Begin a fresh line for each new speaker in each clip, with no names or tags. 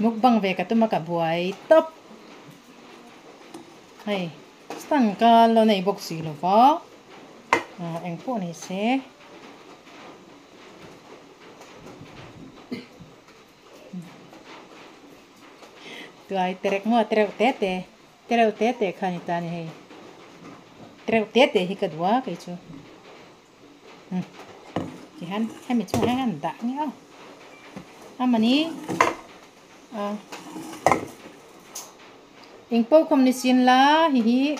mukbang ve ka tuma ka buai top hay stang ka lo nei bok si lo va eng po ni se tuai terek mo tereu tete khani tani hay tereu tete hi ka dua kai chu chỉ hắn hay mình chung hắn đã nhá mà ní in po không ni xin la hi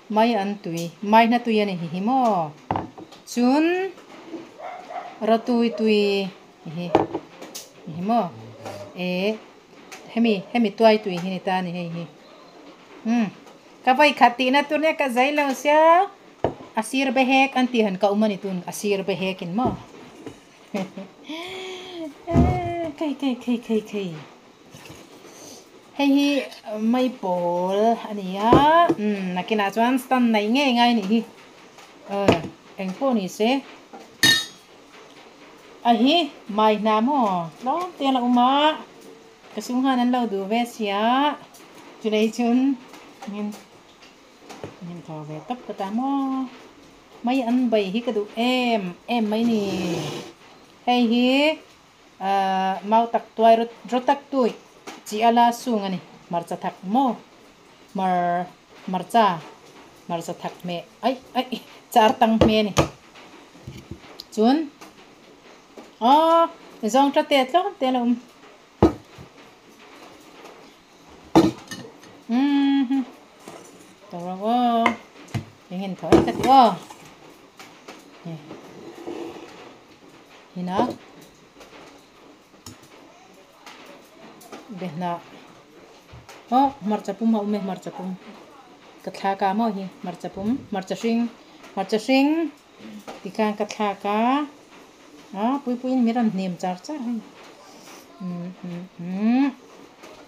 mai ăn tui mai na tui này hi mo chun ra tui hi mo hemi tui hi ni ta ni hi ka vai khati na tu ne ka zai lo sia asir behek antihan ka uman itun asir behekin mo kai hei mai pol ania nakina chuan stan nei nge ngai ni hi eng po ni se hi mai na mo lo te la uma kasung han an lo du ve sia chu nei chun nin tho ve tap ka ta mo mai an bai hi ka du em mai ni hei hi mau tak tuai ro tak tui chi ala sung ani marcha thak mo marcha thak me ai char tang me ni chun zong tra te tlo te lo tao ra hình thổi cái đó hina behna marchapum ha ume marchapum katha ka mo hi marchapum marcha sing tikang katha ka pui miran nem char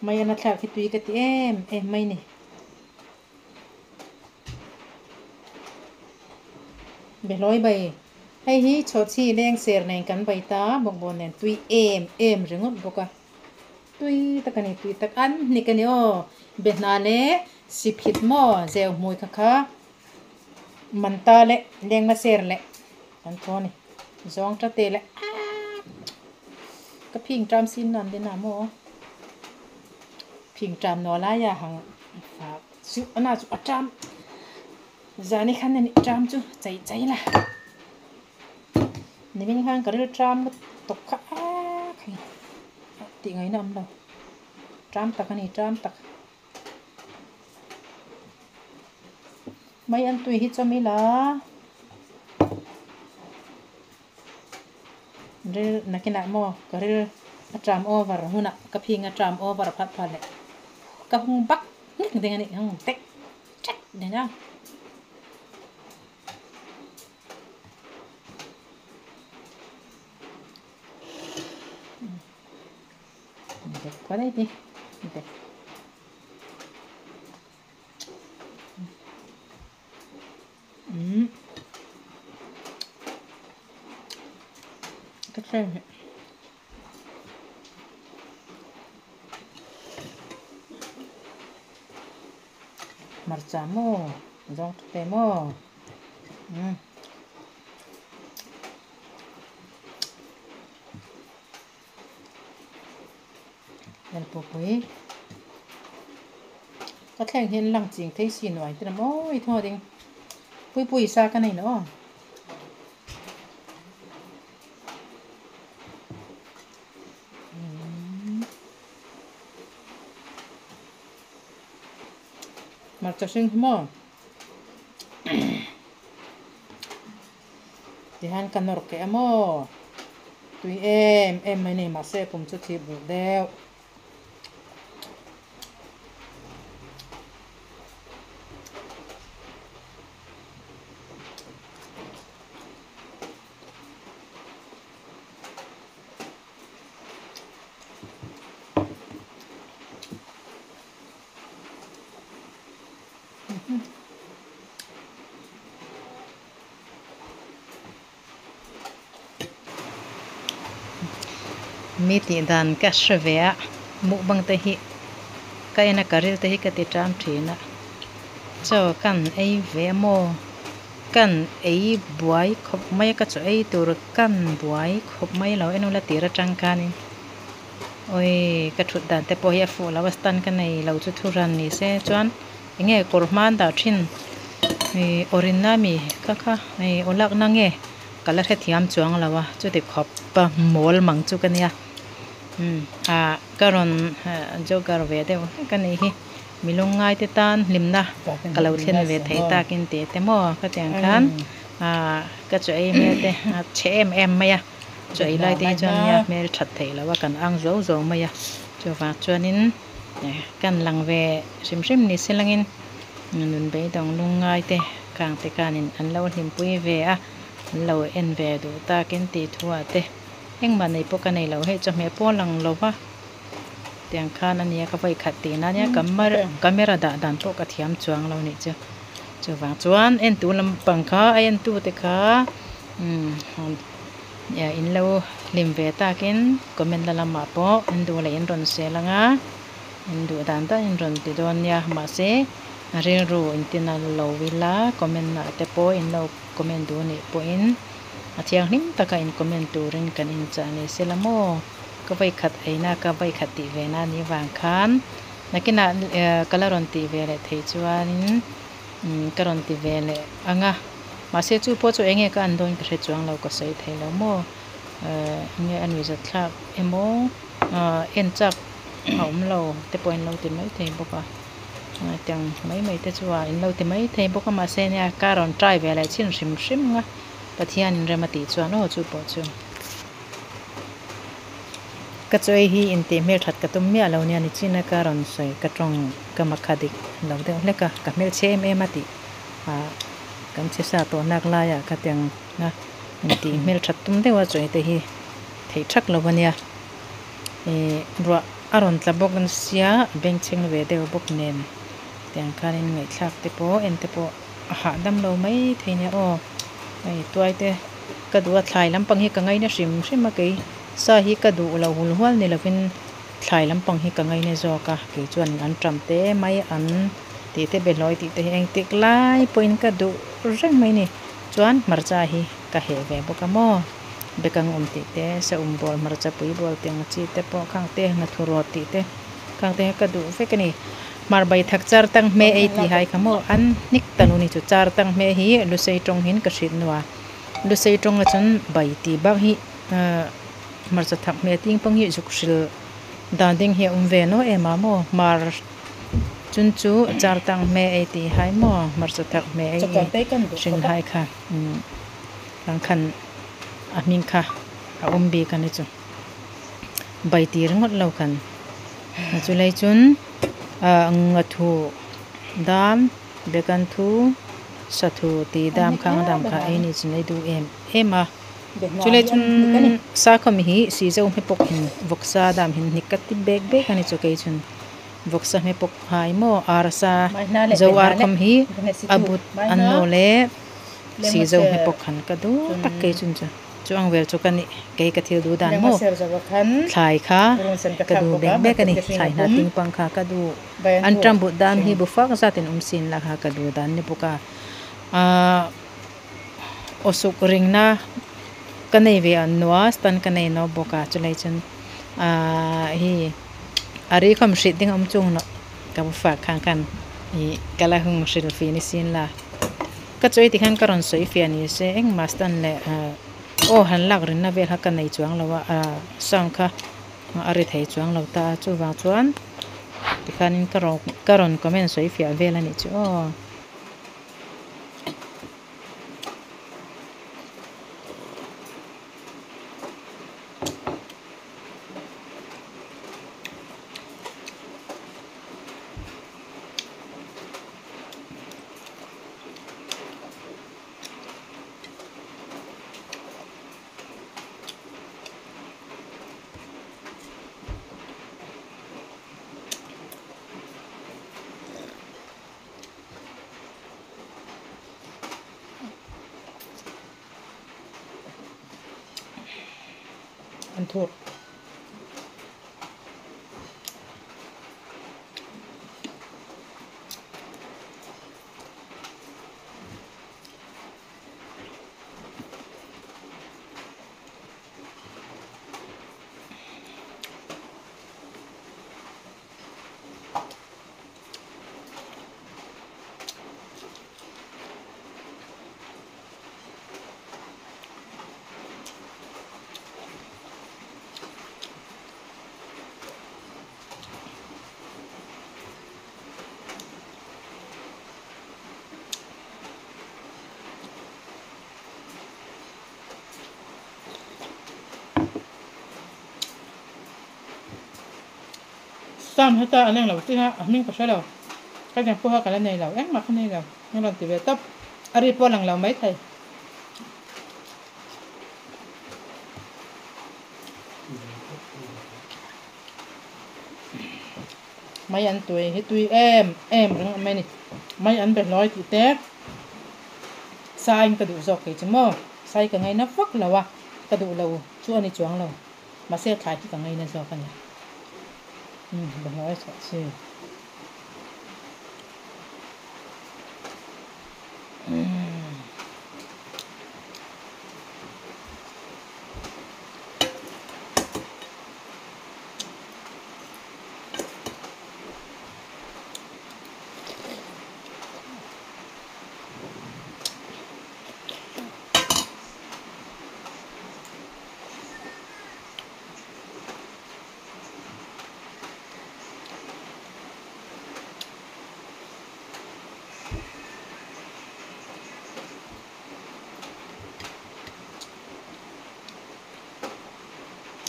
mai na thla khi tui ka ti em mai ni beloi bai hei hi chochi leng ser nei kan bai ta bok bon nen tui em ringot boka tui takani tui tak an ni kani behna le siphit mo zeu moi kha manta le leng ma ser le an thoni zong ta te le ka phing tram sin nan de na mo phing tram no la ya hang fa su ana chu atram zani khan ni tram chu chai la ni min khan ka ri tram tok kha khai ti ngai nam lo tram tak ani tram tak mai an tui hi chami la re nakina mo ka ri atram over huna ka phing atram over phat le ka hung bak ni ngani hung tek chat de na qua đây đi okay. Cách xem marchamo dong temo nên bộ quý có thể hiện lăng chỉnh thấy xì nổi tức là mỗi thôi thì bùi xa cái này nữa mặt cho sinh không thì han cần nộp cái mo tụi em mấy này mà sẽ cùng cho chị bù đeo mi ti dan ka shvea mu bang te hi kai na karil te hi ka ti tram thina cho kan ei ve mo kan ei buai khop mai ka cho ei tur kan buai khop mai lo enu la tira tang kanin oi ka thut dan te po hi fu la wastan ka nei lo chu thuran ni se chuan nge korman da thin orin na mi kha olak na nge kala the thiam chuang lawa chu ti khop pa mol mang chu kania karon jo gar ve de kan nei hi milungai te tan limna kalau thlen ve thei ta kin te mo ka tiang khan ka chu ei me te chem em maya chu ei lai te chon ya me that thei lawa kan ang zo zo maya chu wa chuanin kan lang ve sim sim ni silangin nun be dong lungai te kang te kanin an lo hlim pui ve a lo en ve du ta kin ti thua te eng ma nei poka nei lo he cha me po lang lo wa tiang khan ania ka vai khat ti na nia camera da dan to ka thiam chuang lo ni chu chu wang chuan en tu lam pang kha en tu te kha ya in lo lim ve ta kin comment la lama po en du le en ron se langa en du dan ta en ron ti don ya ma se re ru in tin lo wila comment na te po in lo comment du ni po in athiang him taka in comment tu rin kan in cha ni selamo ka vai khat aina ka vai khat ti ve na ni wang khan nakina kalaron ti ve le thei chuanin karon ti ve le anga ma se chu po chu enge ka andon ka chuang lo ko sei thei lo mo nge anwi za thlak emo en chak om lo te point lo ti mai thei boka tang mai te chuwa in lo ti mai thei boka ma se nya karon try ve le chin sim nga pathian in remati chuan o chu po chu ka choi hi in te mel that ka tum mi alo nia ni china karon soi ka tong ka makhadik lo de leka ka mel che me mati kam che sa to nak la ya ka teng na in ti mel that tum de wa choi te hi thei thak lo wania ro aron tla bok an sia beng cheng ve de bok nen teng khanin ngai thlak te po en te po ha dam lo mai theine o ai tuai te ka du thlai lampang hi ka ngai na sim ma ke sa hi ka du lo hul hwal ni lovin thlai lampang hi ka ngai ne zo ka ke chuan an tram te mai an ti te beloi ti te eng tik lai point ka du reng mai ni chuan marcha hi ka he ve boka mo bekang ti te sa bol marcha pui bol teng chi te po khang te na thuro ti te khang te ka du fe kani mar bai thak char tang me ei ti hai khamo an nik tanu ni chu char tang me hi lu sei tong hin ka shit nuwa lu sei tong a chun bai ti ba hi marcha thak me ting pang hi jukshil dan ding hi ve no ema mo mar chun chu char tang me ei ti hai mo marcha thak me ei shin hai kha rang khan a ming kha a bi kan chu bai ti ringot lo khan chu lai chun nga thu dam bekan thu sathu ti dam khang dam kha ai ni chin du ema chule chun sa kham hi si zo me pok hin voksa dam hin nikati bek ani chu ke chun voksa me pok hai mo arsa zo ar kham hi abut an no le si zo me pok khan ka du tak ke chun chu chuang vel chu kan ni ke ka thil du dan mo thlai kha ka du bek ani thlai na ting pang kha ka du an tram bu dan hi bu fa za tin sin la kha ka du dan ni puka osuk ring na kanei ve an noa stan kanei no boka chulai chun hi ari kham shit ding chung no ka bu fa khang kan hi kala hung shil fi ni sin la ka choi ti khang karon soi fi ani se eng mastan le han lak rin na vel ha kanei chuang lawa sang kha ari thei chuang lo ta chu wa chuan ti khanin karon comment soi fi vel ani chu an thur sam hata anang lo ti ha aming pa salo ka jang po ha kala nei lo ek ma khne lo nang lo ti ve top ari po lang lo mai thai mai ăn tuổi hết tuổi em răng mai này mai ăn bể lói thì tết sai anh cái đủ dọc cái chứ mò sai cả ngày nó phất là wa cái đủ lâu chú anh ấy choáng lâu mà xe khai thì cả ngày nó dọc cái này bể lói sợ xe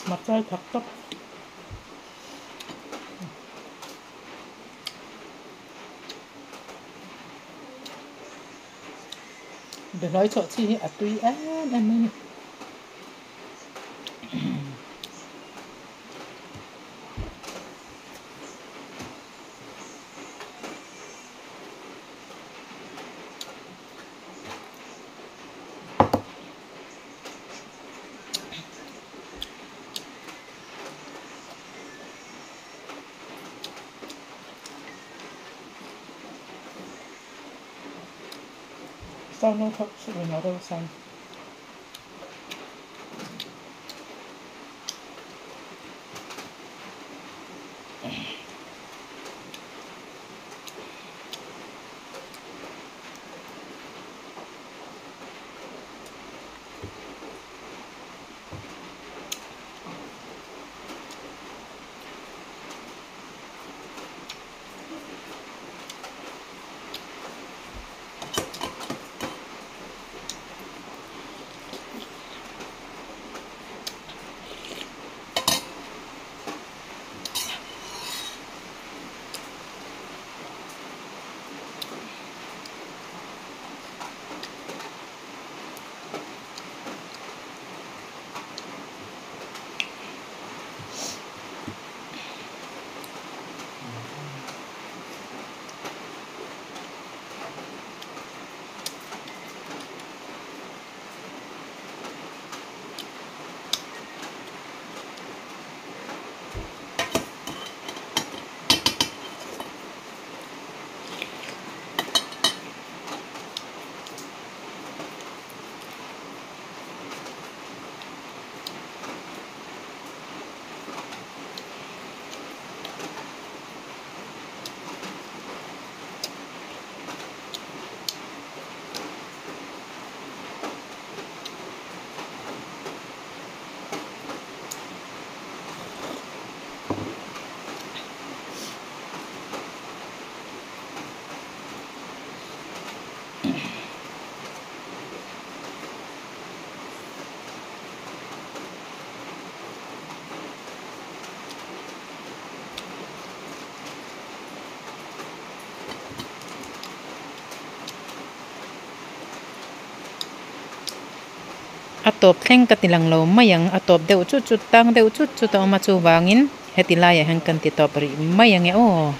mặt trái thật tấp để nói chỗ chi à tuy em này sao nó thật sự nó đâu xanh atop thleng ka tilang lo mayang atop deuh chu chu tang deuh chu chu ta ma chu wangin hetilai han kan ti top ri mayang e o